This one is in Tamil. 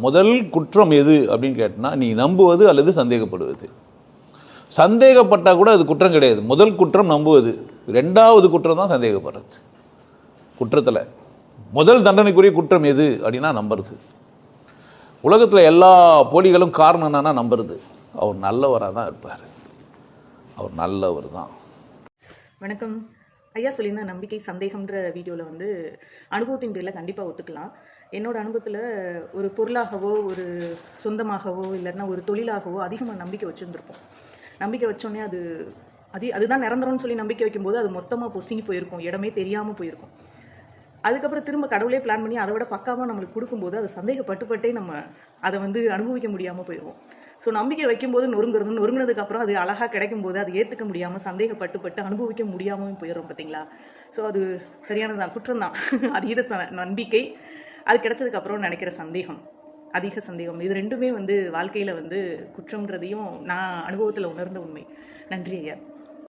முதல் குற்றம் எது அப்படின்னு கேட்டினா, நீ நம்புவது அல்லது சந்தேகப்படுவது. சந்தேகப்பட்டால் கூட அது குற்றம் கிடையாது. முதல் குற்றம் நம்புவது, 2வது குற்றம் தான் சந்தேகப்படுறது. குற்றத்தில் முதல் தண்டனைக்குரிய குற்றம் எது அப்படின்னா நம்புறது. உலகத்தில் எல்லா போலிகளும் காரணம் என்னன்னா நம்புறது. அவர் நல்லவராக தான் இருப்பார், அவர் நல்லவர் தான். வணக்கம் ஐயா. சொல்லியிருந்த நம்பிக்கை சந்தேகம்ன்ற வீடியோவில் வந்து அனுபவத்தின் பேரில் கண்டிப்பாக ஒத்துக்கலாம். என்னோட அனுபவத்தில் ஒரு பொருளாகவோ ஒரு சொந்தமாகவோ இல்லைன்னா ஒரு தொழிலாகவோ அதிகமாக நம்பிக்கை வச்சுருந்துருப்போம். நம்பிக்கை வச்சோடனே அதுதான் நிரந்தரம்னு சொல்லி நம்பிக்கை வைக்கும்போது அது மொத்தமாக பொசுங்கி போயிருக்கும், இடமே தெரியாமல் போயிருக்கும். அதுக்கப்புறம் திரும்ப கடவுளே பிளான் பண்ணி அதை விட பக்காவாக நம்மளுக்கு கொடுக்கும்போது அதை சந்தேகப்பட்டுப்பட்டே நம்ம அதை வந்து அனுபவிக்க முடியாமல் போயிடுவோம். ஸோ நம்பிக்கை வைக்கும்போது நொறுங்கினதுக்கப்புறம் அது அழகாக கிடைக்கும் போது அதை ஏற்றுக்க முடியாமல் சந்தேகப்பட்டு அனுபவிக்க முடியாமல் போயிடும் பார்த்தீங்களா. ஸோ அது சரியானதான், குற்றம் தான். அதீத நம்பிக்கை, அது கிடைச்சதுக்கப்புறம் நினைக்கிற சந்தேகம், அதிக சந்தேகம், இது ரெண்டுமே வந்து வாழ்க்கையில் வந்து குற்றம்ன்றதையும் நான் அனுபவத்தில் உணர்ந்த உண்மை. நன்றி ஐயா.